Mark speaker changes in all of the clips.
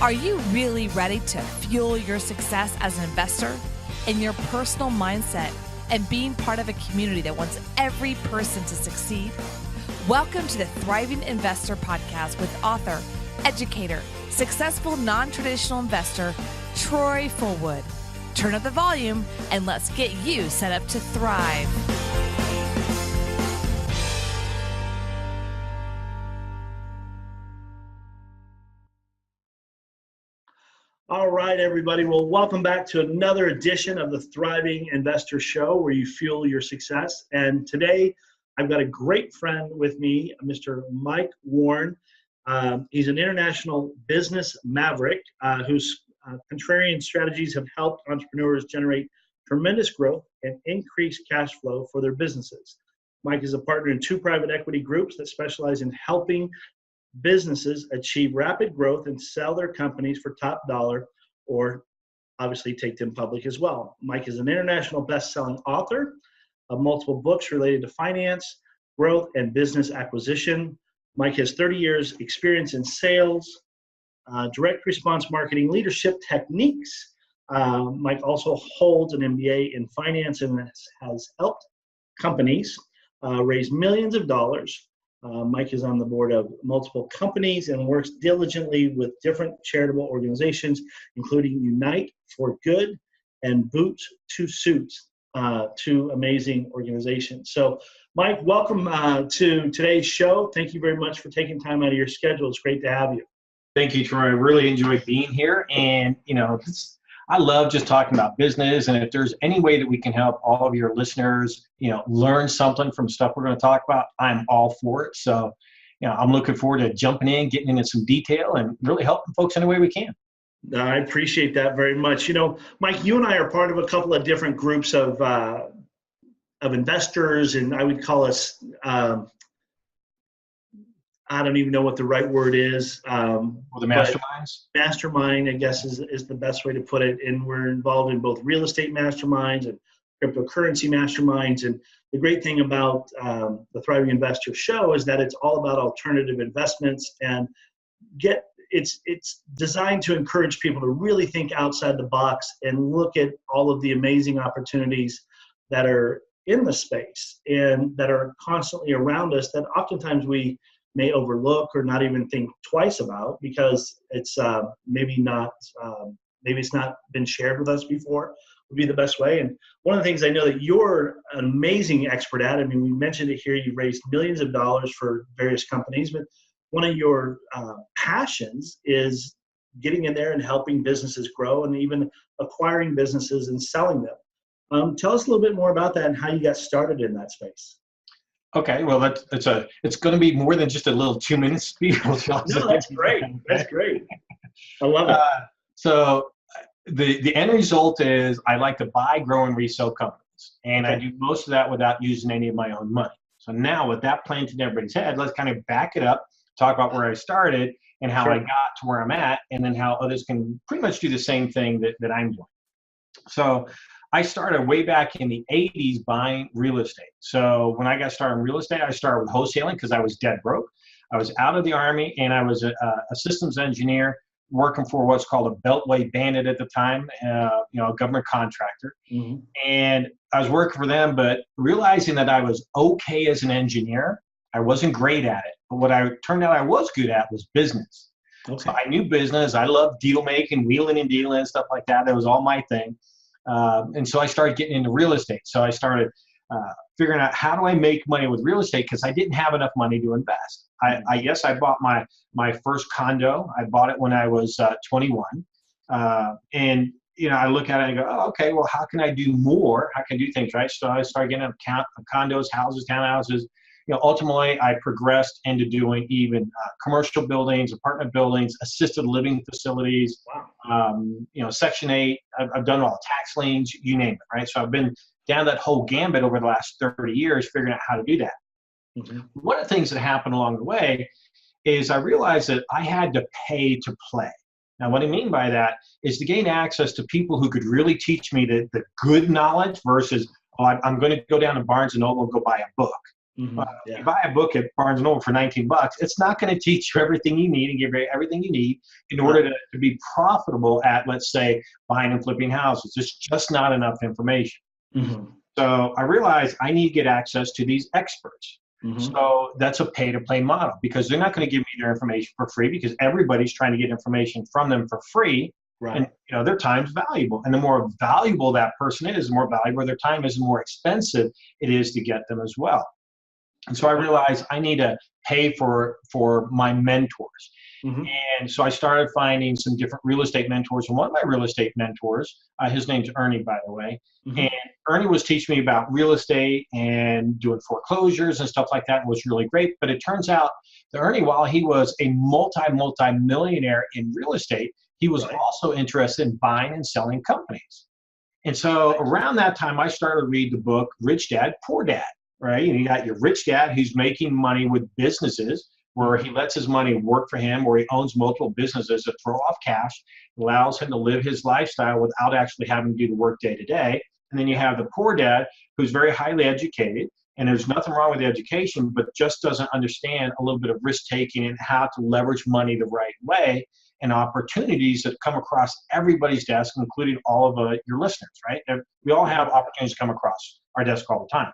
Speaker 1: Are you really ready to fuel your success as an investor in your personal mindset and being part of a community that wants every person to succeed? Welcome to the Thriving Investor Podcast with author, educator, successful non-traditional investor, Troy Fullwood. Turn up the volume and let's get you set up to thrive.
Speaker 2: All right, everybody. Well, welcome back to another edition of the Thriving Investor Show where you fuel your success. And today I've got a great friend with me, Mr. Mike Warren. He's an international business maverick whose contrarian strategies have helped entrepreneurs generate tremendous growth and increase cash flow for their businesses. Mike is a partner in two private equity groups that specialize in helping businesses achieve rapid growth and sell their companies for top dollar, or obviously take them public as well. Mike is an international best-selling author of multiple books related to finance, growth, and business acquisition. Mike has 30 years experience in sales, direct response marketing, leadership techniques. Mike also holds an MBA in finance and has helped companies raise millions of dollars. Mike is on the board of multiple companies and works diligently with different charitable organizations, including Unite4Good and Boots2Suits, two amazing organizations. So, Mike, welcome to today's show. Thank you very much for taking time out of your schedule. It's great to have you.
Speaker 3: Thank you, Troy. I really enjoy being here. And, I love just talking about business. And if there's any way that we can help all of your listeners, learn something from stuff we're going to talk about, I'm all for it. So, I'm looking forward to jumping in, getting into some detail and really helping folks any way we can.
Speaker 2: I appreciate that very much. Mike, you and I are part of a couple of different groups of investors, and I would call us, I don't even know what the right word is.
Speaker 3: Well, the masterminds?
Speaker 2: Mastermind, I guess, is the best way to put it. And we're involved in both real estate masterminds and cryptocurrency masterminds. And the great thing about the Thriving Investor Show is that it's all about alternative investments, and it's designed to encourage people to really think outside the box and look at all of the amazing opportunities that are in the space and that are constantly around us that oftentimes we may overlook or not even think twice about because it's maybe it's not been shared with us before would be the best way. And one of the things I know that you're an amazing expert at, I mean, we mentioned it here, you've raised millions of dollars for various companies, but one of your passions is getting in there and helping businesses grow and even acquiring businesses and selling them. Tell us a little bit more about that and how you got started in that space.
Speaker 3: Okay, well, it's going to be more than just a little 2-minute speech.
Speaker 2: No, that's great. That's great. I love it.
Speaker 3: So the end result is I like to buy, grow, and resell companies. And I do most of that without using any of my own money. So now with that planted in everybody's head, let's kind of back it up, talk about where I started and how I got to where I'm at, and then how others can pretty much do the same thing that I'm doing. So I started way back in the 80s buying real estate. So when I got started in real estate, I started with wholesaling because I was dead broke. I was out of the Army, and I was a systems engineer working for what's called a Beltway Bandit at the time, a government contractor. Mm-hmm. And I was working for them, but realizing that I was okay as an engineer, I wasn't great at it. But what I turned out I was good at was business. Okay. So I knew business. I loved deal making, wheeling and dealing and stuff like that. That was all my thing. And so I started getting into real estate. So I started figuring out how do I make money with real estate because I didn't have enough money to invest. I bought my first condo. I bought it when I was 21. And, I look at it and go, oh, okay, well, how can I do more? How can I do things, right? So I started getting condos, houses, townhouses. Ultimately, I progressed into doing even commercial buildings, apartment buildings, assisted living facilities, Section 8. I've done all tax liens, you name it, right? So I've been down that whole gambit over the last 30 years figuring out how to do that. Mm-hmm. One of the things that happened along the way is I realized that I had to pay to play. Now, what I mean by that is to gain access to people who could really teach me the good knowledge versus, I'm going to go down to Barnes & Noble and go buy a book. You buy a book at Barnes & Noble for $19, it's not going to teach you everything you need and give you everything you need in order to be profitable at, let's say, buying and flipping houses. There's just not enough information. So I realized I need to get access to these experts. So that's a pay-to-play model, because they're not going to give me their information for free, because everybody's trying to get information from them for free. And their time's valuable. And the more valuable that person is, the more valuable their time is, the more expensive it is to get them as well. And so I realized I need to pay for my mentors. And so I started finding some different real estate mentors. And one of my real estate mentors, his name's Ernie, by the way. And Ernie was teaching me about real estate and doing foreclosures and stuff like that. It was really great. But it turns out that Ernie, while he was a multi-millionaire in real estate, he was also interested in buying and selling companies. And so around that time, I started to read the book, Rich Dad, Poor Dad. Right? And you got your rich dad who's making money with businesses where he lets his money work for him, where he owns multiple businesses to throw off cash, allows him to live his lifestyle without actually having to do the work day to day. And then you have the poor dad who's very highly educated, and there's nothing wrong with the education, but just doesn't understand a little bit of risk taking and how to leverage money the right way, and opportunities that come across everybody's desk, including all of your listeners, right? We all have opportunities come across our desk all the time.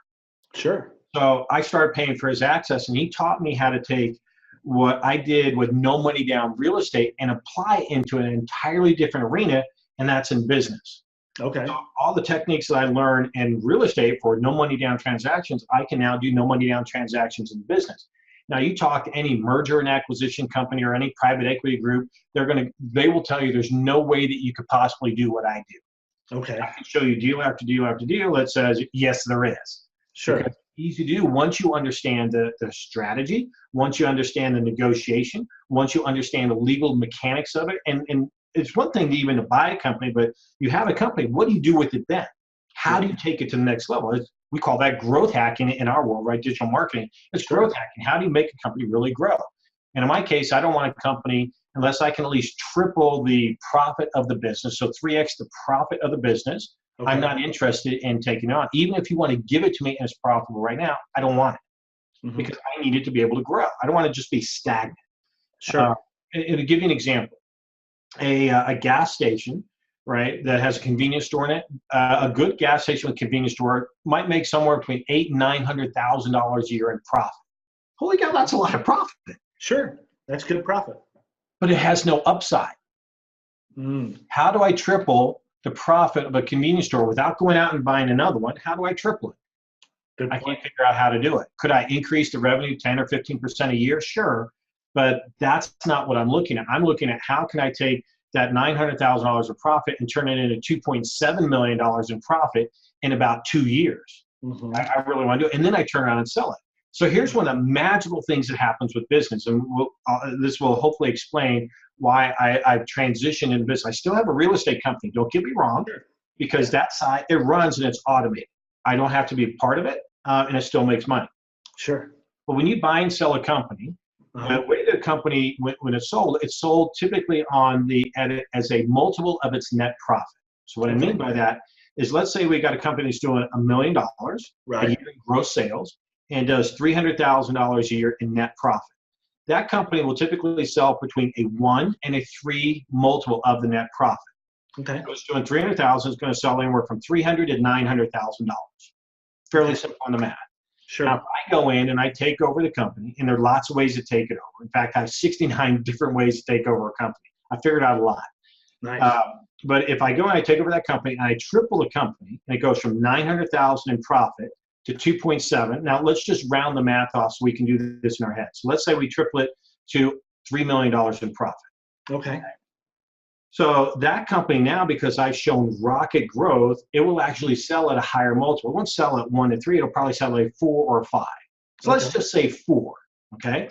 Speaker 2: Sure.
Speaker 3: So I started paying for his access, and he taught me how to take what I did with no money down real estate and apply it into an entirely different arena, and that's in business.
Speaker 2: Okay.
Speaker 3: So all the techniques that I learned in real estate for no money down transactions, I can now do no money down transactions in business. Now, you talk to any merger and acquisition company or any private equity group, they will tell you there's no way that you could possibly do what I do.
Speaker 2: Okay.
Speaker 3: I can show you deal after deal after deal that says, yes, there is.
Speaker 2: Sure.
Speaker 3: Because it's easy to do once you understand the strategy, once you understand the negotiation, once you understand the legal mechanics of it. And it's one thing to even to buy a company, but you have a company, what do you do with it then? How do you take it to the next level? We call that growth hacking in our world, right? Digital marketing. It's growth hacking. How do you make a company really grow? And in my case, I don't want a company unless I can at least triple the profit of the business. So 3x the profit of the business. Okay. I'm not interested in taking it on. Even if you want to give it to me and it's profitable right now, I don't want it because I need it to be able to grow. I don't want to just be stagnant.
Speaker 2: Sure.
Speaker 3: And to give you an example, a gas station, right, that has a convenience store in it, a good gas station with a convenience store might make somewhere between $800,000 and $900,000 a year in profit. Holy cow, that's a lot of profit.
Speaker 2: Sure, that's good profit.
Speaker 3: But it has no upside. How do I triple the profit of a convenience store without going out and buying another one? How do I triple it? I can't figure out how to do it. Could I increase the revenue 10 or 15% a year? Sure, but that's not what I'm looking at. I'm looking at how can I take that $900,000 of profit and turn it into $2.7 million in profit in about 2 years. I really want to do it. And then I turn around and sell it. So here's one of the magical things that happens with business. And this will hopefully explain why I've transitioned into business. I still have a real estate company. Don't get me wrong, because that side, it runs and it's automated. I don't have to be a part of it, and it still makes money.
Speaker 2: Sure.
Speaker 3: But when you buy and sell a company, the way the company, when it's sold typically as a multiple of its net profit. So what I mean by that is, let's say we got a company that's doing $1 million a year in gross sales and does $300,000 a year in net profit. That company will typically sell between a 1 and a 3 multiple of the net profit.
Speaker 2: Okay.
Speaker 3: So it's doing $300,000, it's going to sell anywhere from $300,000 to $900,000. Fairly simple on the math.
Speaker 2: Sure.
Speaker 3: Now, if I go in and I take over the company, and there are lots of ways to take it over. In fact, I have 69 different ways to take over a company. I figured out a lot.
Speaker 2: Nice.
Speaker 3: But if I go and I take over that company and I triple the company, and it goes from $900,000 in profit to 2.7. Now, let's just round the math off so we can do this in our heads. So let's say we triple it to $3 million in profit.
Speaker 2: Okay.
Speaker 3: So that company now, because I've shown rocket growth, it will actually sell at a higher multiple. It won't sell at 1 to 3. It'll probably sell at 4 or 5. So let's just say 4, okay?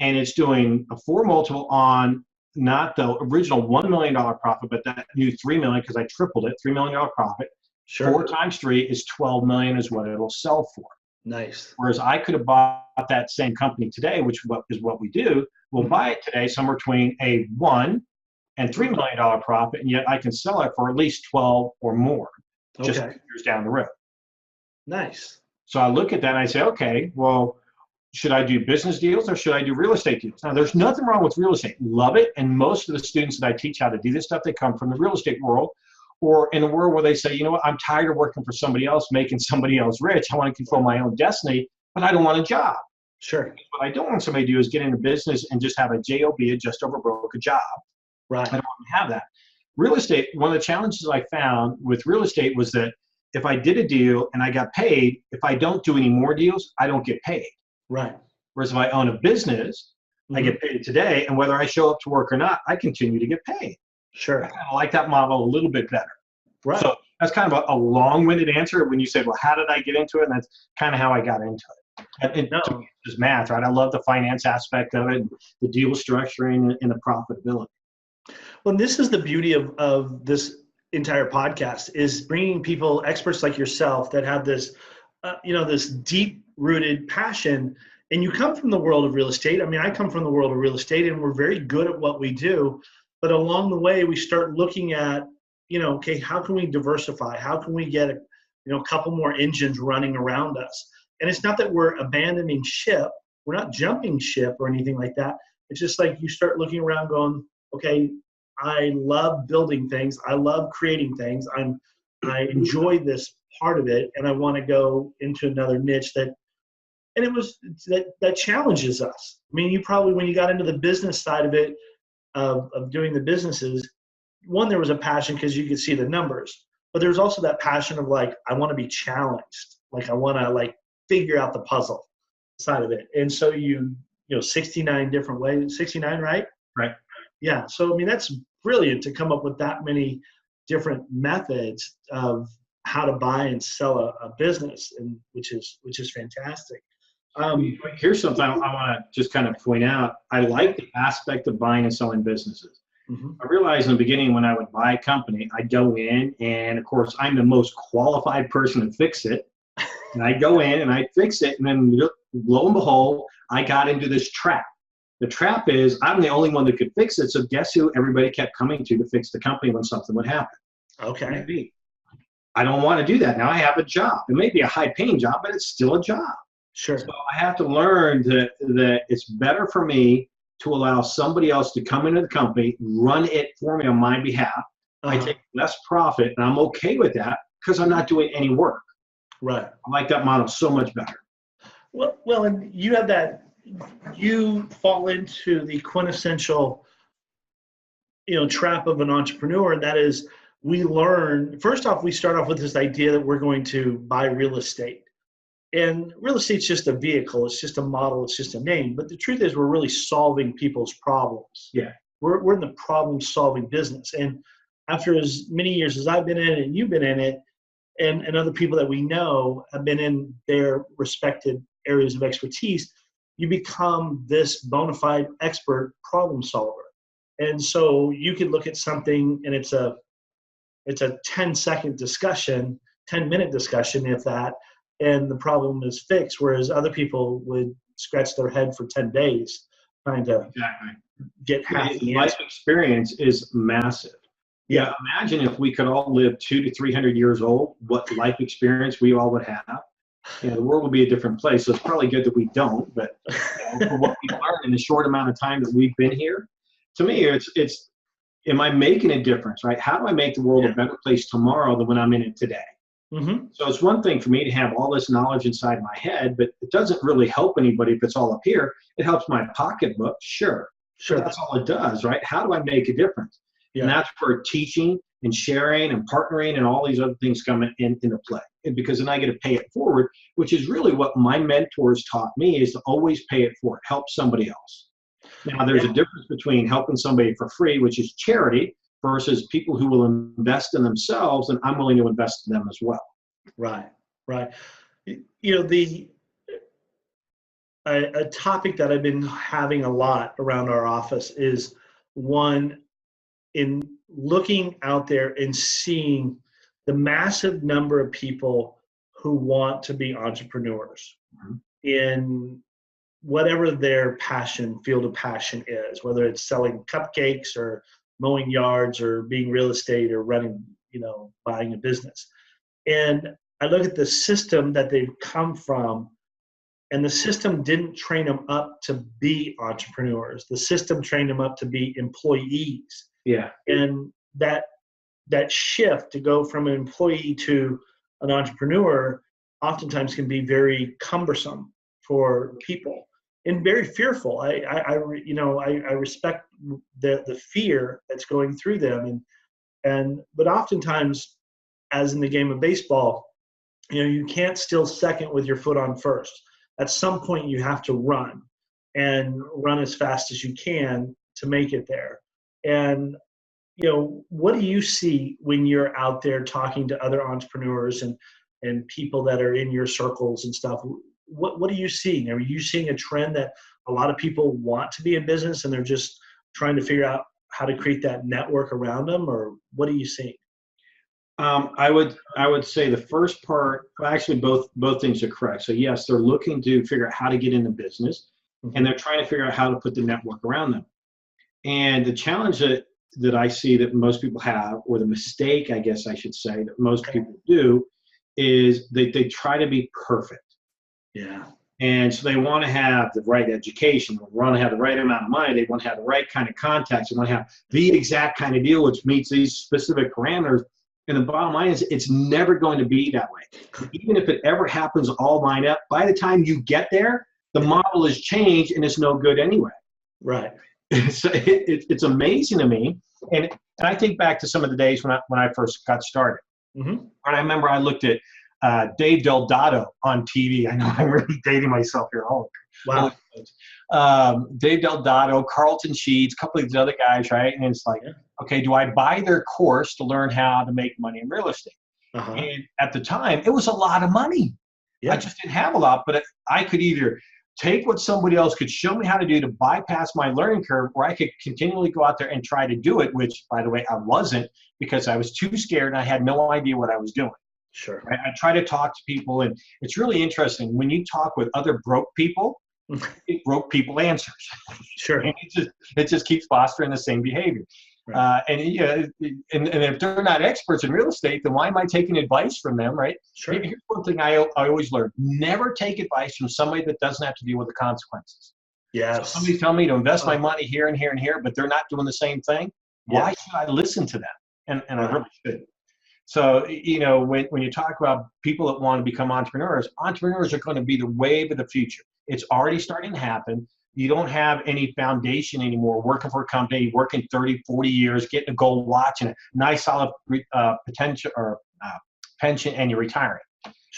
Speaker 3: And it's doing a 4 multiple on not the original $1 million profit, but that new $3 million, because I tripled it, $3 million profit.
Speaker 2: Sure.
Speaker 3: 4 times 3 is $12 million is what it'll sell for.
Speaker 2: Nice.
Speaker 3: Whereas I could have bought that same company today, which is what we do. We'll buy it today somewhere between a 1 and $3 million profit, and yet I can sell it for at least 12 or more, just 2 years down the road.
Speaker 2: Nice.
Speaker 3: So I look at that and I say, okay, well, should I do business deals or should I do real estate deals? Now, there's nothing wrong with real estate. Love it. And most of the students that I teach how to do this stuff, they come from the real estate world, or in a world where they say, you know what, I'm tired of working for somebody else, making somebody else rich. I want to control my own destiny, but I don't want a job.
Speaker 2: Sure.
Speaker 3: What I don't want somebody to do is get into business and just have a job, a just over broke a job.
Speaker 2: Right.
Speaker 3: I don't want to have that. Real estate, one of the challenges I found with real estate was that if I did a deal and I got paid, if I don't do any more deals, I don't get paid.
Speaker 2: Right.
Speaker 3: Whereas if I own a business, I get paid today, and whether I show up to work or not, I continue to get paid.
Speaker 2: Sure.
Speaker 3: I kind of like that model a little bit better.
Speaker 2: Right.
Speaker 3: So that's kind of a long-winded answer when you say, well, how did I get into it? And that's kind of how I got into it. And to me, it's just math, right? I love the finance aspect of it, the deal structuring and the profitability.
Speaker 2: Well, this is the beauty of this entire podcast, is bringing people, experts like yourself, that have this, this deep-rooted passion. And you come from the world of real estate. I mean, I come from the world of real estate, and we're very good at what we do. But along the way, we start looking at, okay, how can we diversify? How can we get a couple more engines running around us? And it's not that we're abandoning ship. We're not jumping ship or anything like that. It's just like you start looking around going, okay, I love building things. I love creating things. I enjoy this part of it, and I want to go into another niche that challenges us. I mean, you probably, when you got into the business side of it, of doing the businesses, one, there was a passion because you could see the numbers, but there's also that passion of like, I want to be challenged. Like, I want to figure out the puzzle side of it. And so 69 different ways, 69, right?
Speaker 3: Right.
Speaker 2: Yeah. So, I mean, that's brilliant to come up with that many different methods of how to buy and sell a business, and which is fantastic.
Speaker 3: Here's something I want to just kind of point out. I like the aspect of buying and selling businesses. Mm-hmm. I realized in the beginning when I would buy a company, I'd go in, and of course, I'm the most qualified person to fix it. And I'd go in and I'd fix it, and then lo and behold, I got into this trap. The trap is I'm the only one that could fix it, so guess who everybody kept coming to fix the company when something would happen?
Speaker 2: Okay.
Speaker 3: I don't want to do that. Now I have a job. It may be a high-paying job, but it's still a job.
Speaker 2: Sure.
Speaker 3: So I have to learn that it's better for me to allow somebody else to come into the company, run it for me on my behalf. I take less profit, and I'm okay with that because I'm not doing any work.
Speaker 2: Right.
Speaker 3: I like that model so much better.
Speaker 2: Well, and you have that. You fall into the quintessential, trap of an entrepreneur. And that is, we learn, first off, we start off with this idea that we're going to buy real estate. And real estate's just a vehicle. It's just a model. It's just a name. But the truth is, we're really solving people's problems.
Speaker 3: Yeah.
Speaker 2: We're in the problem-solving business. And after as many years as I've been in it and you've been in it, and other people that we know have been in their respected areas of expertise, you become this bona fide expert problem solver. And so you could look at something, and it's a 10-second discussion, 10-minute discussion, if that, and the problem is fixed, whereas other people would scratch their head for 10 days trying to get half the
Speaker 3: life experience is massive. Yeah, imagine if we could all live 200 to 300 years old, what life experience we all would have. The world would be a different place. So it's probably good that we don't, but for what we learned in the short amount of time that we've been here, to me, it's am I making a difference, right? How do I make the world a better place tomorrow than when I'm in it today? Mm-hmm. So it's one thing for me to have all this knowledge inside my head, but it doesn't really help anybody if it's all up here. It helps my pocketbook, sure. That's all it does, right? How do I make a difference? Yeah. And that's where teaching and sharing and partnering and all these other things come into play. Because then I get to pay it forward, which is really what my mentors taught me, is to always pay it forward, help somebody else. Now, there's a difference between helping somebody for free, which is charity, versus people who will invest in themselves, and I'm willing to invest in them as well.
Speaker 2: Right. A topic that I've been having a lot around our office is one, in looking out there and seeing the massive number of people who want to be entrepreneurs in whatever their field of passion is, whether it's selling cupcakes or mowing yards or being real estate or running, buying a business. And I look at the system that they've come from, and the system didn't train them up to be entrepreneurs. The system trained them up to be employees.
Speaker 3: Yeah.
Speaker 2: And that shift to go from an employee to an entrepreneur oftentimes can be very cumbersome for people and very fearful. I respect the fear that's going through them, but oftentimes, as in the game of baseball, you can't steal second with your foot on first. At some point, you have to run as fast as you can to make it there. And what do you see when you're out there talking to other entrepreneurs and people that are in your circles and stuff? What are you seeing? Are you seeing a trend that a lot of people want to be in business and they're just trying to figure out how to create that network around them, or what are you seeing?
Speaker 3: I would say the first part, well, actually both things are correct. So yes, they're looking to figure out how to get into business, and they're trying to figure out how to put the network around them. And the challenge that I see that most people have, or the mistake, I guess I should say, that most people do, is they try to be perfect.
Speaker 2: Yeah.
Speaker 3: And so they want to have the right education, they want to have the right amount of money, they want to have the right kind of contacts, they want to have the exact kind of deal which meets these specific parameters. And the bottom line is it's never going to be that way. Even if it ever happens all lined up, by the time you get there, the model has changed and it's no good anyway.
Speaker 2: Right.
Speaker 3: So it's amazing to me. And I think back to some of the days when I first got started.
Speaker 2: Mm-hmm.
Speaker 3: And I remember I looked at Dave Delgado on TV. I know I'm really dating myself here.
Speaker 2: Wow.
Speaker 3: Dave Delgado, Carlton Sheets, a couple of these other guys, right? And it's like, okay, do I buy their course to learn how to make money in real estate?
Speaker 2: Uh-huh.
Speaker 3: And at the time, it was a lot of money.
Speaker 2: Yeah.
Speaker 3: I just didn't have a lot, but I could either take what somebody else could show me how to do to bypass my learning curve, or I could continually go out there and try to do it, which, by the way, I wasn't, because I was too scared and I had no idea what I was doing.
Speaker 2: Sure.
Speaker 3: Right? I try to talk to people, and it's really interesting when you talk with other broke people. Broke people answers.
Speaker 2: Sure.
Speaker 3: And it just keeps fostering the same behavior. Right. And if they're not experts in real estate, then why am I taking advice from them, right?
Speaker 2: Sure.
Speaker 3: Here's one thing I always learn: never take advice from somebody that doesn't have to deal with the consequences.
Speaker 2: Yes.
Speaker 3: So somebody's telling me to invest my money here and here and here, but they're not doing the same thing. Why should I listen to them? And I really should. So, when you talk about people that want to become entrepreneurs are going to be the wave of the future. It's already starting to happen. You don't have any foundation anymore, working for a company, working 30, 40 years, getting a gold watch and a nice solid pension, and you're retiring,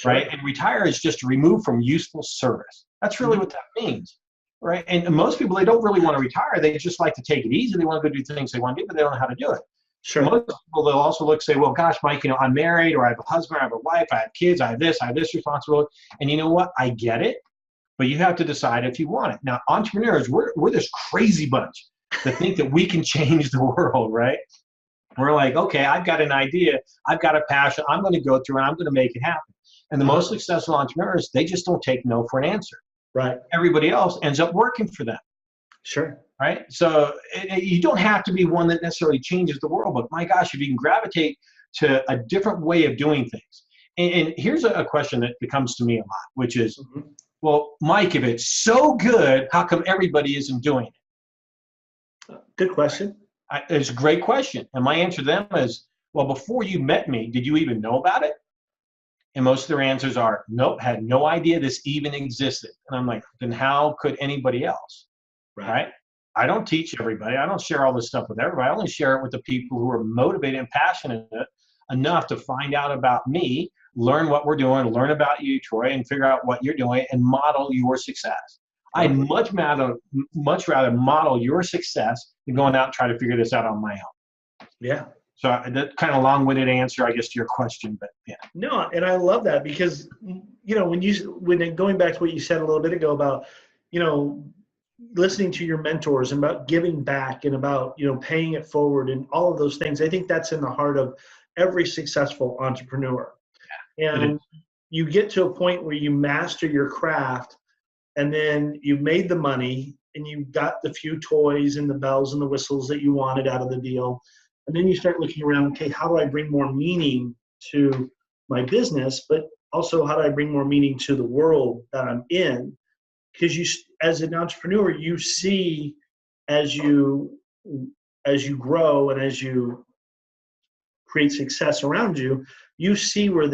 Speaker 3: right? And retire is just removed from useful service. That's really what that means, right? And most people, they don't really want to retire. They just like to take it easy. They want to go do things they want to do, but they don't know how to do it.
Speaker 2: Sure.
Speaker 3: Most people, they'll also say, well, gosh, Mike, I'm married, or I have a husband, I have a wife, I have kids, I have this responsibility. And you know what? I get it. But you have to decide if you want it. Now, entrepreneurs, we're this crazy bunch that think that we can change the world, right? We're like, okay, I've got an idea. I've got a passion. I'm going to go through and I'm going to make it happen. And the most successful entrepreneurs, they just don't take no for an answer.
Speaker 2: Right.
Speaker 3: Everybody else ends up working for them.
Speaker 2: Sure.
Speaker 3: Right? So you don't have to be one that necessarily changes the world, but my gosh, if you can gravitate to a different way of doing things. And here's a question that comes to me a lot, which is, well, Mike, if it's so good, how come everybody isn't doing it?
Speaker 2: Good question.
Speaker 3: It's a great question. And my answer to them is, well, before you met me, did you even know about it? And most of their answers are, nope, had no idea this even existed. And I'm like, then how could anybody else? Right? I don't teach everybody. I don't share all this stuff with everybody. I only share it with the people who are motivated and passionate enough to find out about me, learn what we're doing, learn about you, Troy, and figure out what you're doing and model your success. I'd much rather model your success than going out and try to figure this out on my own.
Speaker 2: Yeah.
Speaker 3: So that kind of long-winded answer, I guess, to your question, but yeah.
Speaker 2: No, and I love that because, when going back to what you said a little bit ago about, listening to your mentors and about giving back and about, paying it forward and all of those things, I think that's in the heart of every successful entrepreneur. And you get to a point where you master your craft, and then you've made the money and you got the few toys and the bells and the whistles that you wanted out of the deal. And then you start looking around, okay, how do I bring more meaning to my business? But also how do I bring more meaning to the world that I'm in? Because you, as an entrepreneur, you see as you grow and as you create success around you, you see where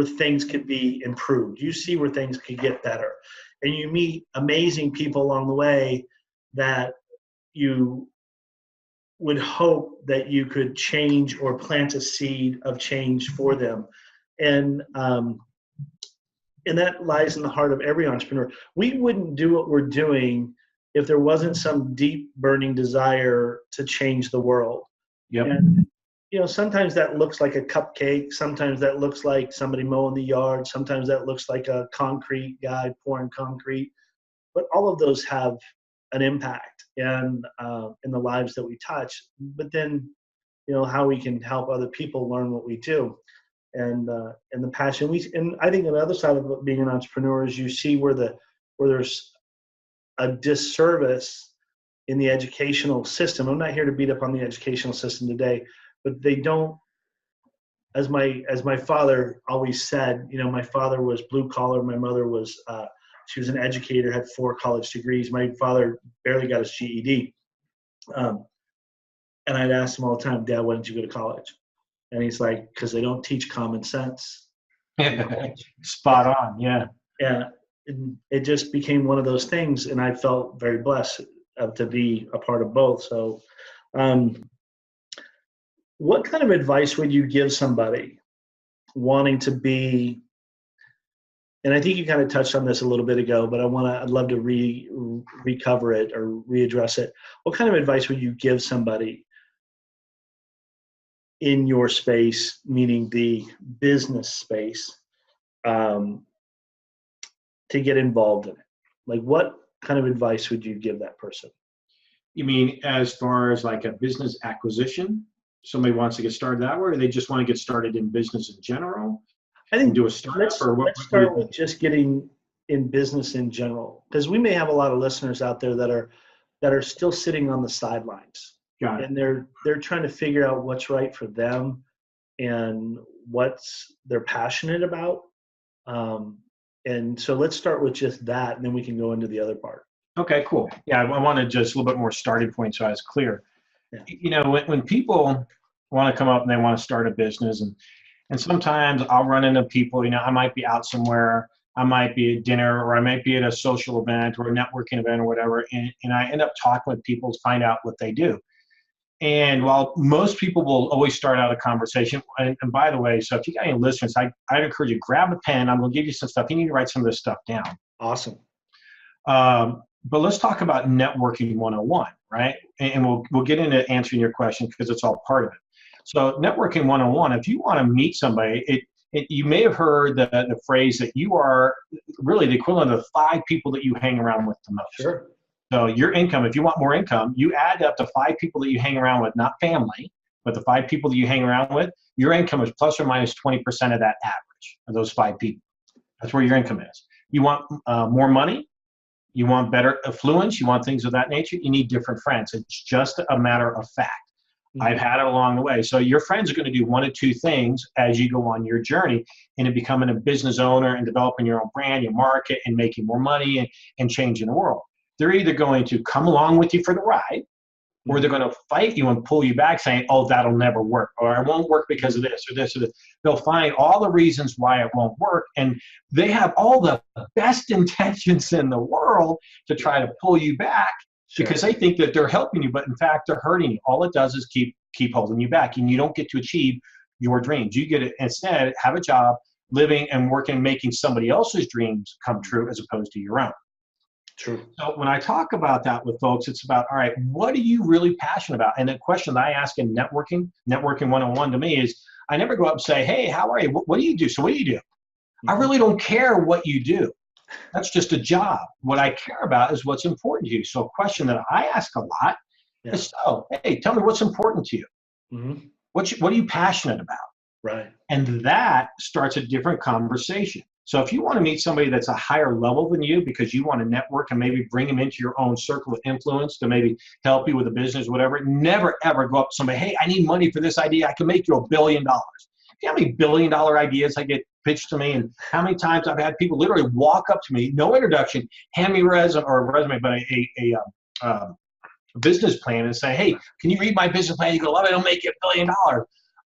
Speaker 2: things could be improved. You see where things could get better, and you meet amazing people along the way that you would hope that you could change or plant a seed of change for them. And that lies in the heart of every entrepreneur. We wouldn't do what we're doing if there wasn't some deep burning desire to change the world.
Speaker 3: Yep.
Speaker 2: And, sometimes that looks like a cupcake. Sometimes that looks like somebody mowing the yard. Sometimes that looks like a concrete guy pouring concrete. But all of those have an impact in the lives that we touch. But then, how we can help other people learn what we do, and the passion. And I think on the other side of being an entrepreneur is you see where there's a disservice in the educational system. I'm not here to beat up on the educational system today, but they don't. As my father always said, my father was blue collar. My mother was. She was an educator, had 4 college degrees. My father barely got his GED. And I'd ask him all the time, Dad, why didn't you go to college? And he's like, because they don't teach common sense.
Speaker 3: Spot on, yeah.
Speaker 2: Yeah, it just became one of those things, and I felt very blessed to be a part of both. So what kind of advice would you give somebody wanting to be, and I think you kind of touched on this a little bit ago, but I'd love to recover it or readdress it. What kind of advice would you give somebody in your space, meaning the business space, to get involved in it? Like, what kind of advice would you give that person?
Speaker 3: You mean as far as like a business acquisition? Somebody wants to get started that way, or they just want to get started in business in general?
Speaker 2: I think
Speaker 3: do a startup,
Speaker 2: let's start with just getting in business in general, because we may have a lot of listeners out there that are still sitting on the sidelines.
Speaker 3: Got it.
Speaker 2: And they're trying to figure out what's right for them and what's they're passionate about. And so let's start with just that, and then we can go into the other part.
Speaker 3: Okay, cool. Yeah, I wanted just a little bit more starting point so I was clear. Yeah. When people want to come up and they want to start a business, and sometimes I'll run into people, I might be out somewhere, I might be at dinner, or I might be at a social event or a networking event or whatever, and I end up talking with people to find out what they do. And while most people will always start out a conversation, and by the way, so if you got any listeners, I'd encourage you, grab a pen. I'm going to give you some stuff. You need to write some of this stuff down.
Speaker 2: Awesome.
Speaker 3: But let's talk about networking 101, right? And we'll get into answering your question because it's all part of it. So networking 101, if you want to meet somebody, you may have heard the phrase that you are really the equivalent of 5 people that you hang around with the most. Sure. So your income, if you want more income, you add up to 5 people that you hang around with, not family, but the 5 people that you hang around with, your income is plus or minus 20% of that average of those 5 people. That's where your income is. You want more money, you want better affluence, you want things of that nature, you need different friends. It's just a matter of fact. Mm-hmm. I've had it along the way. So your friends are going to do 1 of 2 things as you go on your journey into becoming a business owner and developing your own brand, your market, and making more money and changing the world. They're either going to come along with you for the ride, or they're going to fight you and pull you back saying, oh, that'll never work, or it won't work because of this or this or this. They'll find all the reasons why it won't work, and they have all the best intentions in the world to try to pull you back. Sure. Because they think that they're helping you, but in fact, they're hurting you. All it does is keep holding you back, and you don't get to achieve your dreams. You get to instead have a job, living and working, making somebody else's dreams come true as opposed to your own. True. So when I talk about that with folks, it's about, all right, what are you really passionate about? And the question that I ask in networking 101 to me is, I never go up and say, hey, how are you? What do you do? So what do you do? Mm-hmm. I really don't care what you do. That's just a job. What I care about is what's important to you. So a question that I ask a lot is, so, hey, tell me what's important to you. Mm-hmm. What are you passionate about? Right. And that starts a different conversation. So if you want to meet somebody that's a higher level than you because you want to network and maybe bring them into your own circle of influence to maybe help you with a business, whatever, never, ever go up to somebody, hey, I need money for this idea. I can make you $1 billion. you know how many billion-dollar ideas I get pitched to me, and how many times I've had people literally walk up to me, no introduction, hand me a resume, but a business plan and say, hey, can you read my business plan? You go, love it, it'll make you $1 billion.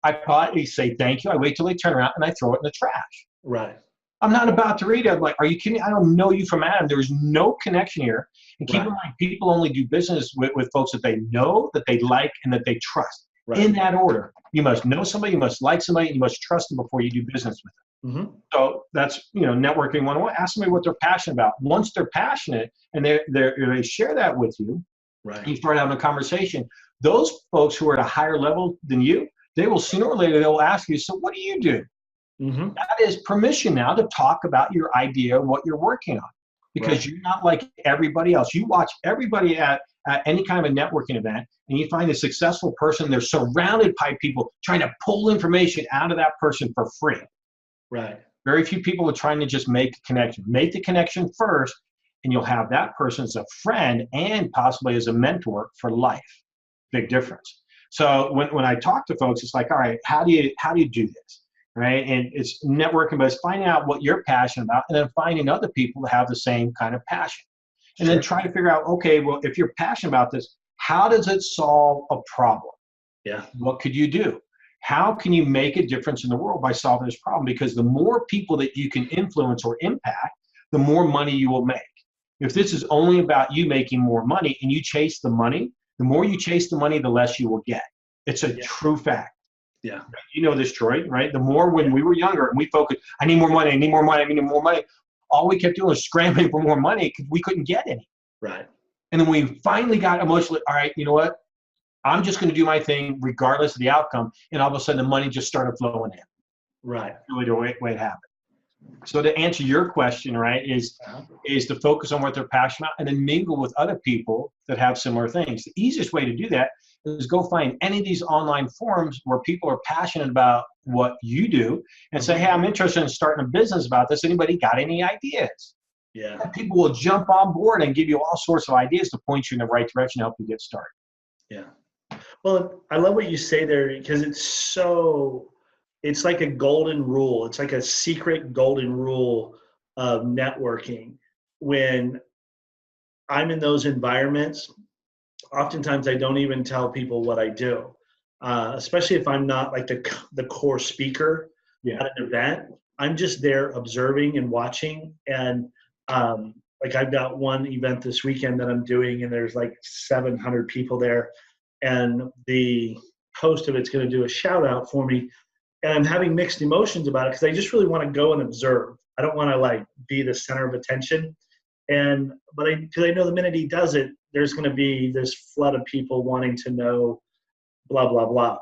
Speaker 3: I politely say thank you. I wait till they turn around and I throw it in the trash.
Speaker 2: Right.
Speaker 3: I'm not about to read it. I'm like, are you kidding me? I don't know you from Adam. There's no connection here. And keep in mind, people only do business with folks that they know, that they like, and that they trust. Right. In that order. You must know somebody, you must like somebody, and you must trust them before you do business with them. Mm-hmm. So that's, networking 101. Ask somebody what they're passionate about. Once they're passionate and they share that with you, right, you start having a conversation. Those folks who are at a higher level than you, they will sooner or later, they'll ask you, so what do you do? Mm-hmm. That is permission now to talk about your idea, what you're working on, because you're not like everybody else. You watch everybody at any kind of a networking event, and you find a successful person, they're surrounded by people trying to pull information out of that person for free. Right. Very few people are trying to just make a connection. Make the connection first, and you'll have that person as a friend and possibly as a mentor for life. Big difference. So when I talk to folks, it's like, all right, how do you do this? Right? And it's networking, but it's finding out what you're passionate about and then finding other people that have the same kind of passion. And then try to figure out, okay, well, if you're passionate about this, how does it solve a problem? Yeah. What could you do? How can you make a difference in the world by solving this problem? Because the more people that you can influence or impact, the more money you will make. If this is only about you making more money and you chase the money, the more you chase the money, the less you will get. It's a true fact. Yeah. You know this, Troy, right? The more when we were younger and we focused, I need more money, I need more money, I need more money. All we kept doing was scrambling for more money because we couldn't get any. Right. And then we finally got emotionally, all right, you know what? I'm just going to do my thing regardless of the outcome. And all of a sudden the money just started flowing in. Right. Really the way it happened. So to answer your question, right, is to focus on what they're passionate about and then mingle with other people that have similar things. The easiest way to do that is go find any of these online forums where people are passionate about what you do and say, hey, I'm interested in starting a business about this. Anybody got any ideas? Yeah. And people will jump on board and give you all sorts of ideas to point you in the right direction to help you get started. Yeah.
Speaker 2: Well, I love what you say there because it's like a golden rule. It's like a secret golden rule of networking. When I'm in those environments, oftentimes I don't even tell people what I do, especially if I'm not like the core speaker at an event. I'm just there observing and watching. And like I've got one event this weekend that I'm doing, and there's like 700 people there. And the host of it's going to do a shout out for me. And I'm having mixed emotions about it because I just really want to go and observe. I don't want to like be the center of attention. But because I know the minute he does it, there's going to be this flood of people wanting to know blah, blah, blah.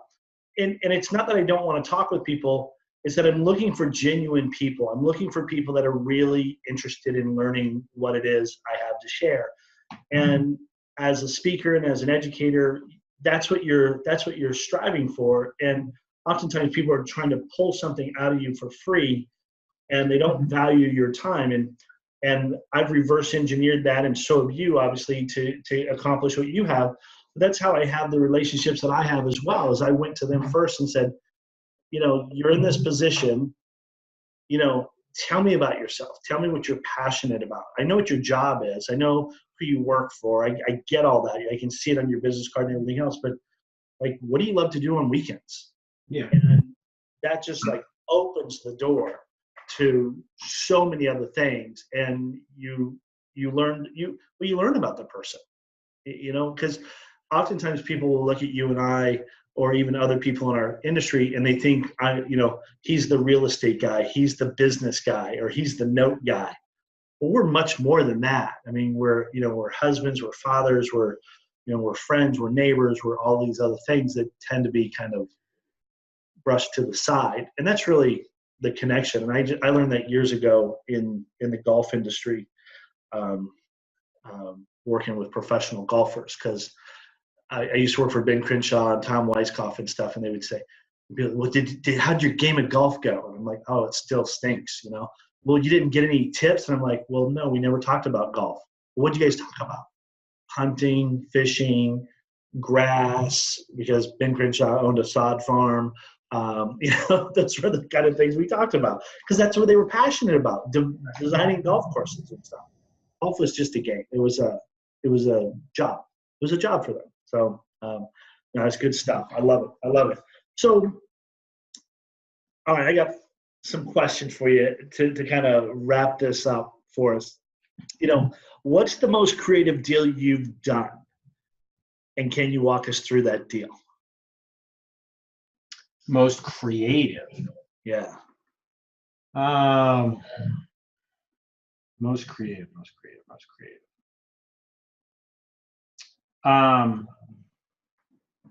Speaker 2: And it's not that I don't want to talk with people. It's that I'm looking for genuine people. I'm looking for people that are really interested in learning what it is I have to share. And as a speaker and as an educator, that's what you're striving for. And oftentimes people are trying to pull something out of you for free, and they don't value your time. And I've reverse engineered that, and so have you, obviously, to accomplish what you have. But that's how I have the relationships that I have as well. As I went to them first and said, you're in this position, tell me about yourself. Tell me what you're passionate about. I know what your job is. I know who you work for. I get all that. I can see it on your business card and everything else. But like, what do you love to do on weekends? Yeah. And that just like opens the door to so many other things. And you learn about the person, because oftentimes people will look at you and I, or even other people in our industry, and they think, he's the real estate guy, he's the business guy, or he's the note guy. Well, we're much more than that. I mean, we're husbands, we're fathers, we're friends, we're neighbors, we're all these other things that tend to be kind of brushed to the side. And that's really the connection. And I learned that years ago in the golf industry, working with professional golfers, because I used to work for Ben Crenshaw and Tom Weiskopf and stuff, and they would say, well, how'd your game of golf go? And I'm like, oh, it still stinks, Well, you didn't get any tips? And I'm like, well, no, we never talked about golf. Well, what'd you guys talk about? Hunting, fishing, grass, because Ben Crenshaw owned a sod farm, Those were the kind of things we talked about because that's what they were passionate about, designing golf courses and stuff. Golf was just a game. It was a job. It was a job for them. So it's good stuff. I love it. So, all right, I got some questions for you to kind of wrap this up for us. What's the most creative deal you've done? And can you walk us through that deal?
Speaker 3: Most creative.
Speaker 2: Yeah.
Speaker 3: Most creative.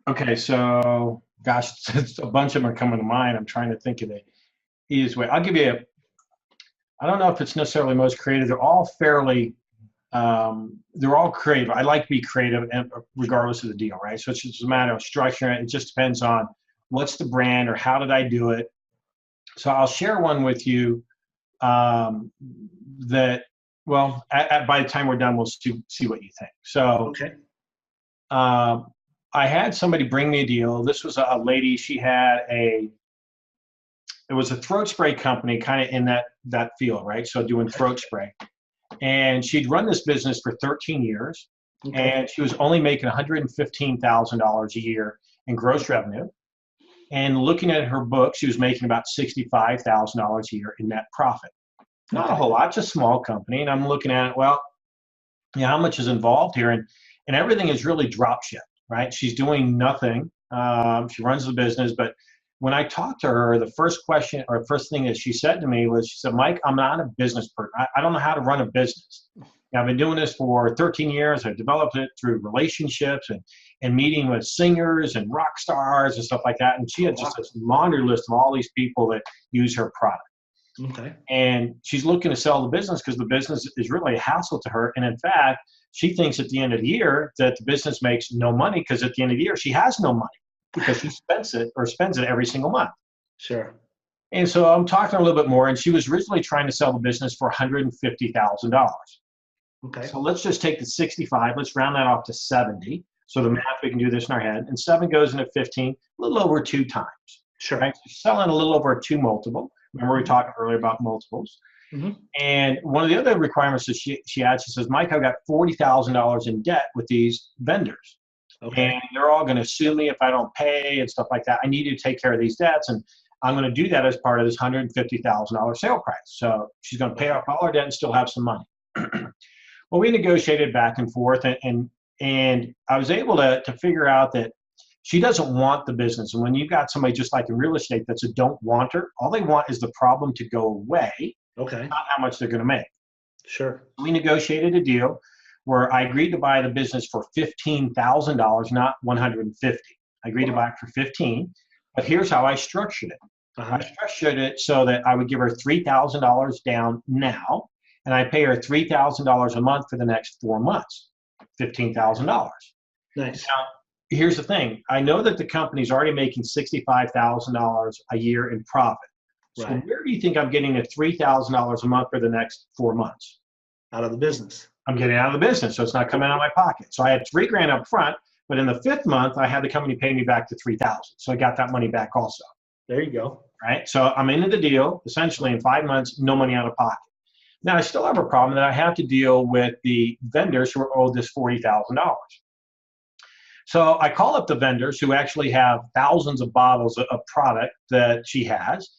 Speaker 3: Okay, so gosh, a bunch of them are coming to mind. I'm trying to think of the easiest way. I'll give you I don't know if it's necessarily most creative. They're all fairly, they're all creative. I like to be creative regardless of the deal, right? So it's just a matter of structuring it. It just depends on what's the brand or how did I do it. So I'll share one with you that, well, by the time we're done, we'll see what you think. So
Speaker 2: okay.
Speaker 3: I had somebody bring me a deal. This was a lady. She had it was a throat spray company kind of in that field, right? So doing throat spray. And she'd run this business for 13 years. Okay. And she was only making $115,000 a year in gross revenue. And looking at her book, she was making about $65,000 a year in net profit. Not a whole lot, just a small company. And I'm looking at it, well, how much is involved here? And everything is really drop ship, right? She's doing nothing. She runs the business. But when I talked to her, the first question or first thing that she said to me was, she said, Mike, I'm not a business person. I don't know how to run a business. I've been doing this for 13 years. I've developed it through relationships and meeting with singers and rock stars and stuff like that. And she had just this laundry list of all these people that use her product.
Speaker 2: Okay.
Speaker 3: And she's looking to sell the business because the business is really a hassle to her. And in fact, she thinks at the end of the year that the business makes no money because at the end of the year, she has no money because she spends it every single month.
Speaker 2: Sure.
Speaker 3: And so I'm talking a little bit more. And she was originally trying to sell the business for $150,000.
Speaker 2: Okay.
Speaker 3: So let's just take the 65. Let's round that off to 70. So the math, we can do this in our head. And 7 goes into 15, a little over 2 times.
Speaker 2: Sure.
Speaker 3: Right? So selling a little over a 2 multiple. Remember we talked earlier about multiples.
Speaker 2: Mm-hmm.
Speaker 3: And one of the other requirements that she had, she says, Mike, I've got $40,000 in debt with these vendors. Okay. And they're all going to sue me if I don't pay and stuff like that. I need you to take care of these debts. And I'm going to do that as part of this $150,000 sale price. So she's going to pay off all her debt and still have some money. Well, we negotiated back and forth, and I was able to figure out that she doesn't want the business. And when you've got somebody just like in real estate that's a don't want her, all they want is the problem to go away,
Speaker 2: okay,
Speaker 3: not how much they're going to make.
Speaker 2: Sure.
Speaker 3: We negotiated a deal where I agreed to buy the business for $15,000, not $150,000. I agreed to buy it for $15,000, but here's how I structured it. I structured it so that I would give her $3,000 down now, and I pay her $3,000 a month for the next 4 months, $15,000.
Speaker 2: Nice.
Speaker 3: Now, here's the thing. I know that the company's already making $65,000 a year in profit. So where do you think I'm getting the $3,000 a month for the next 4 months?
Speaker 2: Out of the business.
Speaker 3: I'm getting out of the business, so it's not coming out of my pocket. So I had $3,000 up front, but in the 5th month, I had the company pay me back to $3,000. So I got that money back also.
Speaker 2: There you go.
Speaker 3: Right. So I'm into the deal. Essentially, in 5 months, no money out of pocket. Now I still have a problem that I have to deal with the vendors who are owed this $40,000. So I call up the vendors who actually have thousands of bottles of product that she has,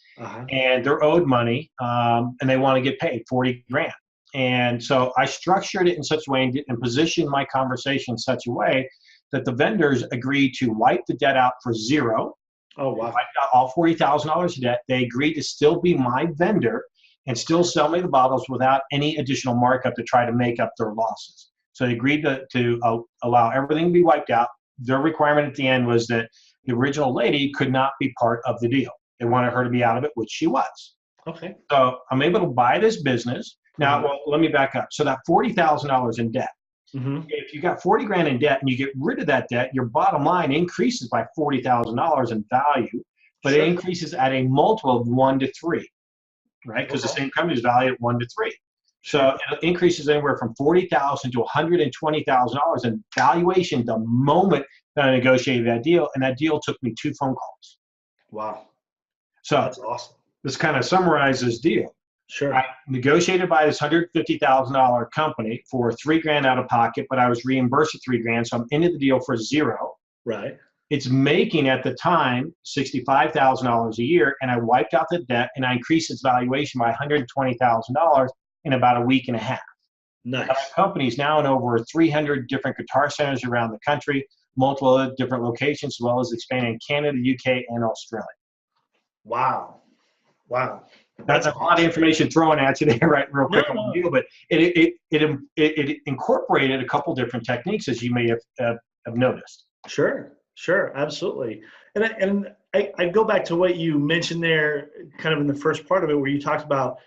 Speaker 3: and they're owed money, and they want to get paid $40,000. And so I structured it in such a way and positioned my conversation in such a way that the vendors agreed to wipe the debt out for zero.
Speaker 2: Oh, wow.
Speaker 3: Wiped out all $40,000 in debt. They agreed to still be my vendor and still sell me the bottles without any additional markup to try to make up their losses. So they agreed to allow everything to be wiped out. Their requirement at the end was that the original lady could not be part of the deal. They wanted her to be out of it, which she was.
Speaker 2: Okay.
Speaker 3: So I'm able to buy this business. Now, well, let me back up. So that $40,000 in debt, if you got $40,000 in debt and you get rid of that debt, your bottom line increases by $40,000 in value, but it increases at a multiple of 1 to 3, right? Because the same company is valued at 1 to 3. So it increases anywhere from $40,000 to $120,000 in valuation the moment that I negotiated that deal, and that deal took me 2 phone calls.
Speaker 2: Wow.
Speaker 3: So
Speaker 2: That's awesome.
Speaker 3: this kind of summarizes this deal.
Speaker 2: Sure.
Speaker 3: I negotiated by this $150,000 company for $3,000 out of pocket, but I was reimbursed at $3,000, so I'm into the deal for zero.
Speaker 2: Right.
Speaker 3: It's making at the time $65,000 a year, and I wiped out the debt and I increased its valuation by $120,000 in about a week and a half.
Speaker 2: Nice.
Speaker 3: Our company is now in over 300 different guitar centers around the country, multiple different locations, as well as expanding in Canada, UK, and Australia.
Speaker 2: Wow. Wow.
Speaker 3: That's a lot of information thrown at you there, right? Real quick on the deal, but it incorporated a couple different techniques, as you may have noticed.
Speaker 2: Sure. Sure. Absolutely. And I go back to what you mentioned there, kind of in the first part of it, where you talked about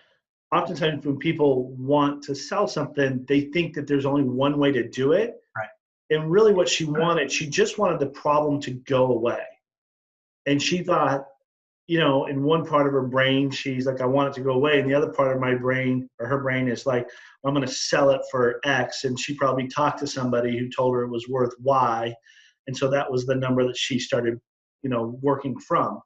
Speaker 2: oftentimes when people want to sell something, they think that there's only one way to do it.
Speaker 3: Right.
Speaker 2: And really what she wanted, she just wanted the problem to go away. And she thought, you know, in one part of her brain, she's like, I want it to go away. And the other part of my brain, or her brain, is like, I'm going to sell it for X. And she probably talked to somebody who told her it was worth Y. And so that was the number that she started, you know, working from.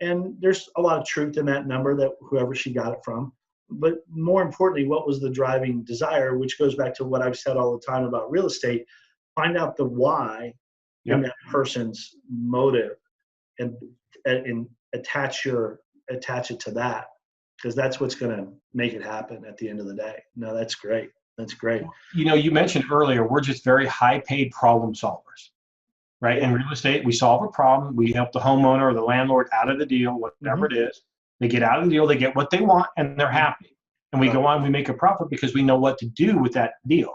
Speaker 2: And there's a lot of truth in that number, that whoever she got it from. But more importantly, what was the driving desire, which goes back to what I've said all the time about real estate. Find out the why in that person's motive, and attach it to that, because that's what's going to make it happen at the end of the day. No, that's great. That's great.
Speaker 3: You know, you mentioned earlier, we're just very high-paid problem solvers, right? In real estate, we solve a problem. We help the homeowner or the landlord out of the deal, whatever it is. They get out of the deal, they get what they want, and they're happy. And we go on, we make a profit because we know what to do with that deal.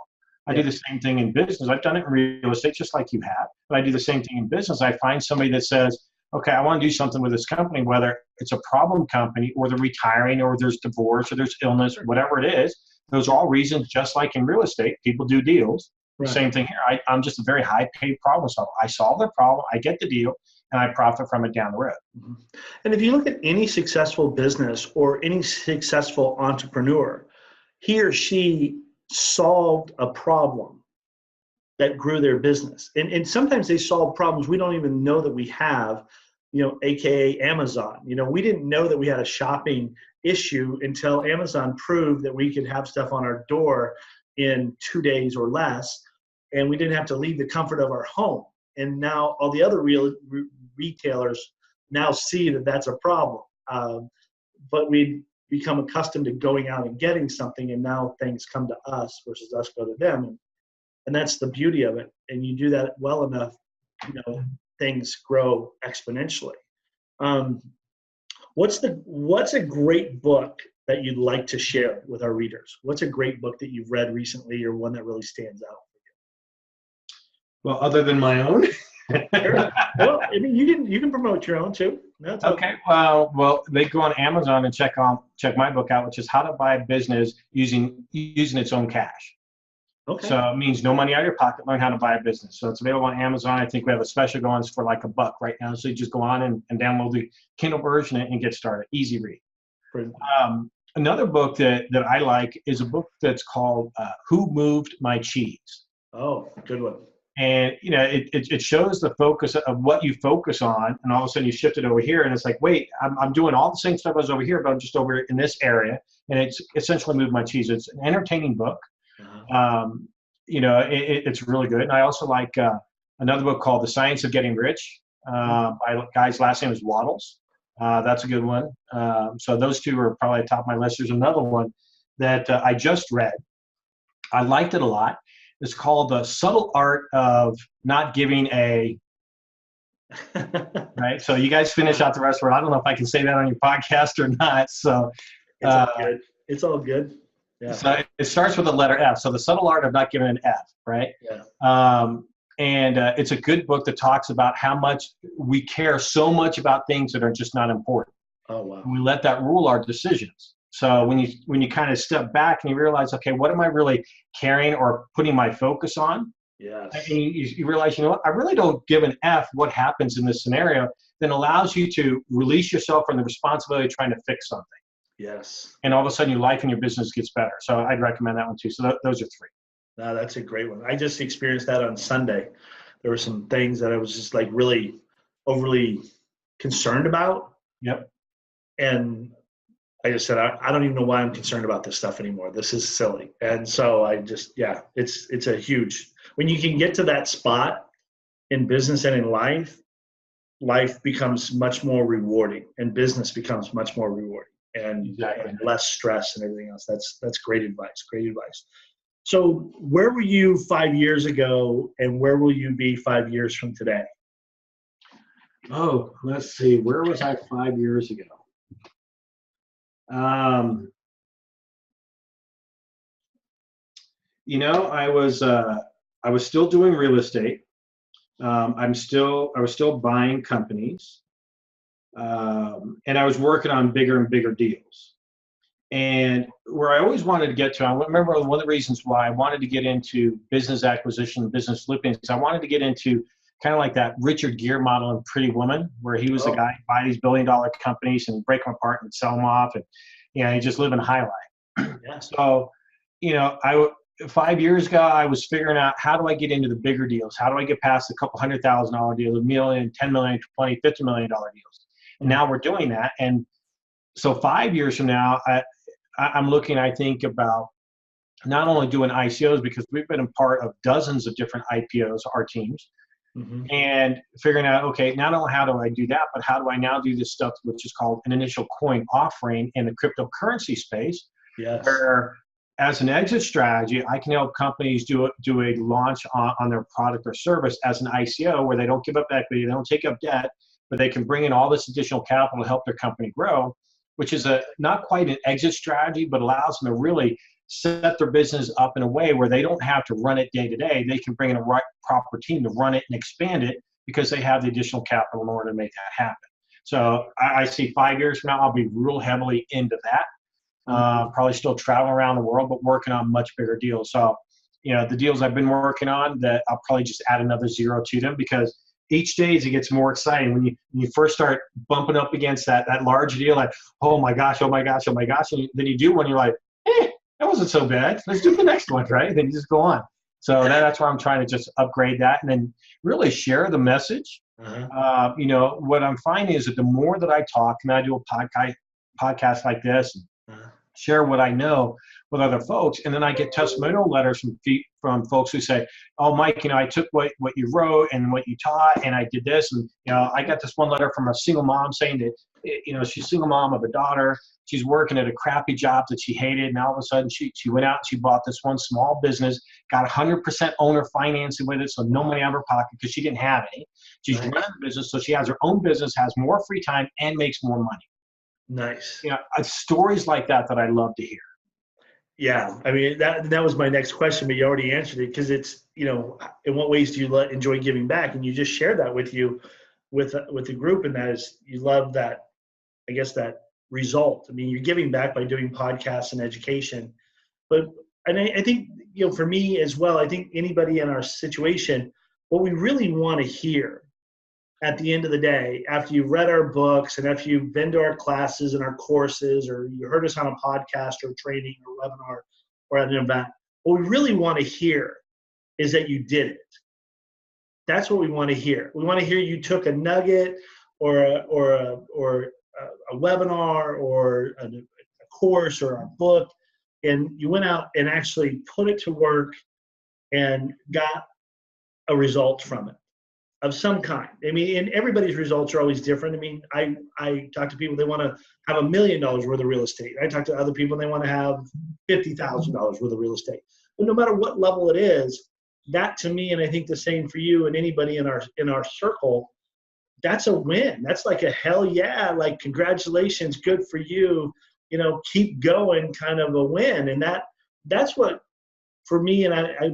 Speaker 3: I do the same thing in business. I've done it in real estate just like you have, but I do the same thing in business. I find somebody that says, okay, I want to do something with this company, whether it's a problem company or they're retiring or there's divorce or there's illness, or whatever it is. Those are all reasons, just like in real estate, people do deals. Right. Same thing here. I'm just a very high-paid problem solver. I solve the problem, I get the deal, and I profit from it down the road.
Speaker 2: Mm-hmm. And if you look at any successful business or any successful entrepreneur, he or she solved a problem that grew their business. And sometimes they solve problems we don't even know that we have, you know, AKA Amazon. You know, we didn't know that we had a shopping issue until Amazon proved that we could have stuff on our door in 2 days or less, and we didn't have to leave the comfort of our home. And now all the other retailers now see that that's a problem. But we become accustomed to going out and getting something, and now things come to us versus us go to them. And that's the beauty of it. And you do that well enough, you know, things grow exponentially. What's a great book that you'd like to share with our readers? What's a great book that you've read recently, or one that really stands out for you?
Speaker 3: Well, other than my own.
Speaker 2: Sure. Well, I mean, you can promote your own too. That's
Speaker 3: okay. Well, they go on Amazon and check my book out, which is How to Buy a Business Using Its Own Cash.
Speaker 2: Okay.
Speaker 3: So it means no money out of your pocket, learn how to buy a business. So it's available on Amazon. I think we have a special going for like $1 right now. So you just go on and download the Kindle version and get started. Easy read. Another book that I like is a book that's called Who Moved My Cheese?
Speaker 2: Oh, good one.
Speaker 3: And, you know, it shows the focus of what you focus on, and all of a sudden you shift it over here, and it's like, wait, I'm doing all the same stuff I was over here, but I'm just over in this area, and it's essentially moved my cheese. It's an entertaining book. You know, it's really good. And I also like another book called The Science of Getting Rich. By a guy's last name is Waddles. That's a good one. So those two are probably top of my list. There's another one that I just read. I liked it a lot. It's called The Subtle Art of Not Giving a right. So you guys finish out the rest of it. I don't know if I can say that on your podcast or not. So
Speaker 2: it's all good. It's all good. Yeah.
Speaker 3: So it starts with the letter F. So The Subtle Art of Not Giving an F, right?
Speaker 2: Yeah.
Speaker 3: And it's a good book that talks about how much we care so much about things that are just not important.
Speaker 2: Oh, wow.
Speaker 3: And we let that rule our decisions. So when you kind of step back and you realize, okay, what am I really caring or putting my focus on?
Speaker 2: Yes.
Speaker 3: And you realize, you know what, I really don't give an F what happens in this scenario, then allows you to release yourself from the responsibility of trying to fix something.
Speaker 2: Yes.
Speaker 3: And all of a sudden your life and your business gets better. So I'd recommend that one too. So those are three.
Speaker 2: No, that's a great one. I just experienced that on Sunday. There were some things that I was just like really overly concerned about.
Speaker 3: Yep.
Speaker 2: and I just said, I don't even know why I'm concerned about this stuff anymore. This is silly. And so I just, it's a huge, when you can get to that spot in business and in life becomes much more rewarding, and business becomes much more rewarding, and less stress and everything else. That's great advice. Great advice. So where were you 5 years ago, and where will you be 5 years from today?
Speaker 3: Oh, let's see. Where was I 5 years ago? I was still doing real estate. I was still buying companies, and I was working on bigger and bigger deals. And where I always wanted to get to, I remember one of the reasons why I wanted to get into business acquisition, business flipping, is I wanted to get into kind of like that Richard Gere model in Pretty Woman, where he was the guy who buy these billion-dollar companies and break them apart and sell them off, and he just live in high life.
Speaker 2: Yeah.
Speaker 3: So, 5 years ago, I was figuring out, how do I get into the bigger deals? How do I get past a couple $100,000 deals, $1 million, $10 million, $20, $50 million deals? And now we're doing that. And so 5 years from now, I'm looking, I think, about not only doing ICOs, because we've been a part of dozens of different IPOs, our teams, and figuring out, okay, not only how do I do that, but how do I now do this stuff, which is called an initial coin offering in the cryptocurrency space, where as an exit strategy, I can help companies do a launch on their product or service as an ICO, where they don't give up equity, they don't take up debt, but they can bring in all this additional capital to help their company grow, which is not quite an exit strategy, but allows them to really set their business up in a way where they don't have to run it day to day. They can bring in a proper team to run it and expand it, because they have the additional capital in order to make that happen. So I see 5 years from now, I'll be real heavily into that. Probably still traveling around the world, but working on much bigger deals. So, the deals I've been working on, that I'll probably just add another zero to them, because each day it gets more exciting. When you first start bumping up against that large deal, like, oh my gosh, and then you do one, you're like, that wasn't so bad. Let's do the next one, right? And then you just go on. So that's why I'm trying to just upgrade that, and then really share the message. What I'm finding is that the more that I talk, and I do a podcast like this, share what I know with other folks, and then I get testimonial letters from folks who say, oh, Mike, I took what you wrote and what you taught, and I did this. And I got this one letter from a single mom saying that she's a single mom of a daughter. She's working at a crappy job that she hated, and all of a sudden she went out and she bought this one small business, got 100% owner financing with it, so no money out of her pocket, because she didn't have any. She's running the business, so she has her own business, has more free time, and makes more money.
Speaker 2: Nice.
Speaker 3: Stories like that I love to hear.
Speaker 2: Yeah, I mean, that was my next question, but you already answered it, because it's, in what ways do you enjoy giving back? And you just shared that with the group, and that is, you love that, I guess, that result. I mean, you're giving back by doing podcasts and education, and I think, for me as well, I think anybody in our situation, what we really want to hear at the end of the day, after you've read our books and after you've been to our classes and our courses, or you heard us on a podcast or training or webinar or at an event, what we really want to hear is that you did it. That's what we want to hear. We want to hear you took a nugget or a webinar or a course or a book, and you went out and actually put it to work and got a result from it of some kind. I mean, and everybody's results are always different. I mean, I talk to people, they want to have $1 million worth of real estate. I talk to other people, they want to have $50,000 worth of real estate. But no matter what level it is, that to me, and I think the same for you and anybody in our circle, that's a win. That's like a hell yeah, like congratulations, good for you, keep going kind of a win. And that's what, for me, and I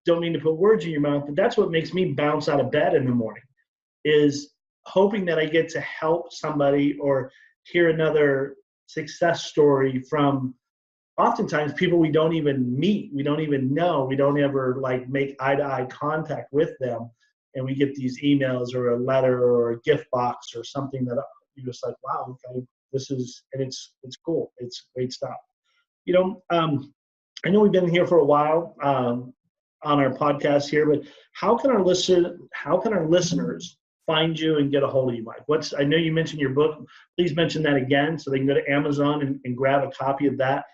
Speaker 2: don't mean to put words in your mouth, but that's what makes me bounce out of bed in the morning, is hoping that I get to help somebody or hear another success story from oftentimes people we don't even meet, we don't even know, we don't ever make eye-to-eye contact with them, and we get these emails or a letter or a gift box or something that you're just like, wow, okay, this is, and it's cool, it's great stuff. I know we've been here for a while on our podcast here, but how can our listeners find you and get a hold of you, Mike? I know you mentioned your book. Please mention that again so they can go to Amazon and grab a copy of that.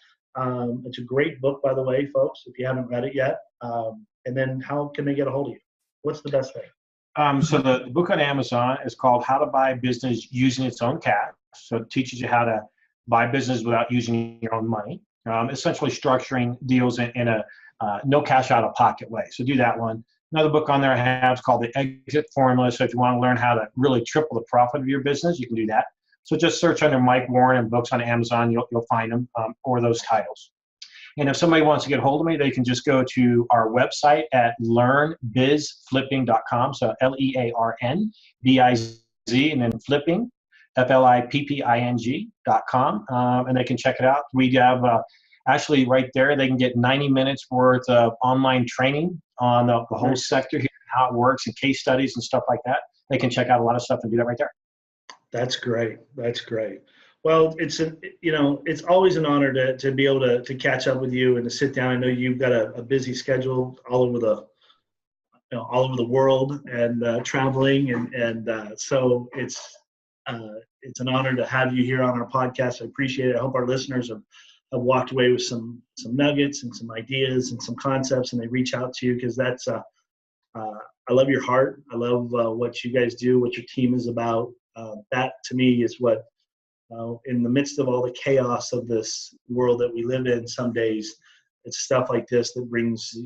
Speaker 2: It's a great book, by the way, folks, if you haven't read it yet. And then how can they get a hold of you? What's the best thing?
Speaker 3: So the book on Amazon is called How to Buy Business Using Its Own Cash. So it teaches you how to buy business without using your own money, essentially structuring deals in a no cash out of pocket way. So do that one. Another book on there I have is called The Exit Formula. So if you want to learn how to really triple the profit of your business, you can do that. So just search under Mike Warren and books on Amazon. You'll find them or those titles. And if somebody wants to get a hold of me, they can just go to our website at learnbizflipping.com. So LEARNBIZ and then flipping, FLIPPING.com. And they can check it out. We have actually right there, they can get 90 minutes worth of online training on the whole sector here, how it works and case studies and stuff like that. They can check out a lot of stuff and do that right there.
Speaker 2: That's great. That's great. Well, it's always an honor to be able to catch up with you and to sit down. I know you've got a busy schedule all over the world and traveling, and so it's an honor to have you here on our podcast. I appreciate it. I hope our listeners have walked away with some nuggets and some ideas and some concepts, and they reach out to you because that's I love your heart. I love what you guys do, what your team is about. That to me is what. In the midst of all the chaos of this world that we live in, some days it's stuff like this that brings,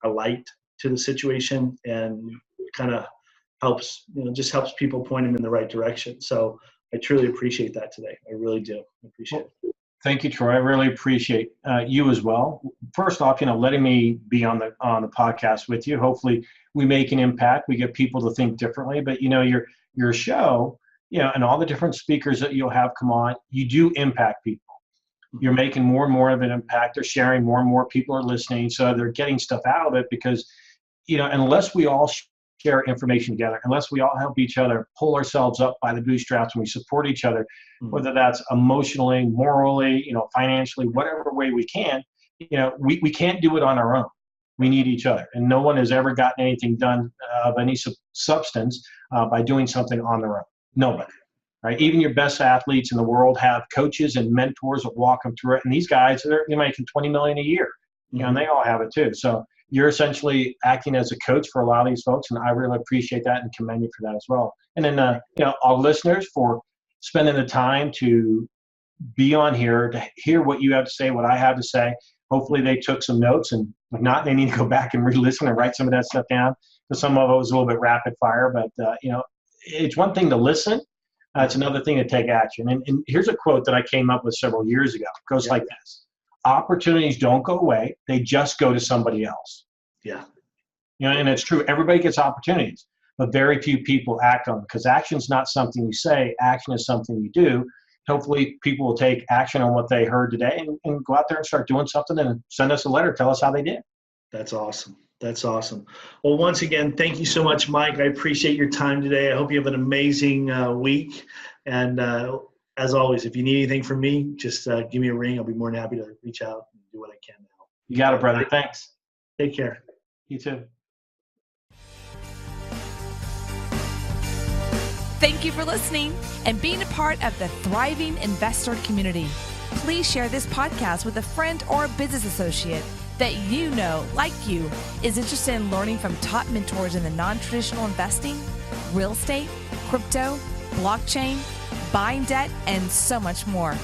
Speaker 2: a light to the situation and kind of helps, just helps people point them in the right direction. So I truly appreciate that today. I really do. I appreciate it.
Speaker 3: Thank you, Troy. I really appreciate you as well. First off, letting me be on the podcast with you. Hopefully we make an impact. We get people to think differently, but your show, and all the different speakers that you'll have come on, you do impact people. You're making more and more of an impact. They're sharing, more and more people are listening. So they're getting stuff out of it because, unless we all share information together, unless we all help each other pull ourselves up by the bootstraps and we support each other, whether that's emotionally, morally, financially, whatever way we can, we can't do it on our own. We need each other. And no one has ever gotten anything done of any substance by doing something on their own. Nobody, right? Even your best athletes in the world have coaches and mentors that walk them through it. And these guys, they're making $20 million a year, and they all have it too. So you're essentially acting as a coach for a lot of these folks, and I really appreciate that and commend you for that as well. And then, our listeners for spending the time to be on here to hear what you have to say, what I have to say. Hopefully they took some notes, and if not, they need to go back and re-listen and write some of that stuff down. Because some of it was a little bit rapid fire, but it's one thing to listen. It's another thing to take action. And here's a quote that I came up with several years ago. It goes like this: opportunities don't go away. They just go to somebody else.
Speaker 2: Yeah.
Speaker 3: And it's true. Everybody gets opportunities, but very few people act on them because action's not something you say. Action is something you do. Hopefully people will take action on what they heard today and go out there and start doing something and send us a letter. Tell us how they did.
Speaker 2: That's awesome. That's awesome. Well, once again, thank you so much, Mike. I appreciate your time today. I hope you have an amazing week. And as always, if you need anything from me, just give me a ring. I'll be more than happy to reach out and do what I can to help.
Speaker 3: You got it, brother. Thanks.
Speaker 2: Take care.
Speaker 3: You too.
Speaker 1: Thank you for listening and being a part of the thriving investor community. Please share this podcast with a friend or a business associate that like you, is interested in learning from top mentors in the non-traditional investing, real estate, crypto, blockchain, buying debt, and so much more.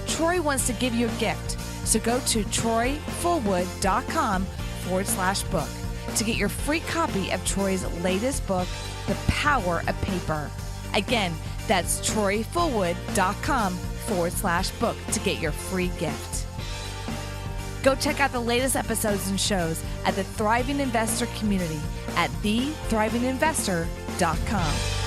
Speaker 1: Troy wants to give you a gift, so go to troyfullwood.com/book to get your free copy of Troy's latest book, The Power of Paper. Again, that's troyfullwood.com/book to get your free gift. Go check out the latest episodes and shows at the Thriving Investor community at thethriving investor.com.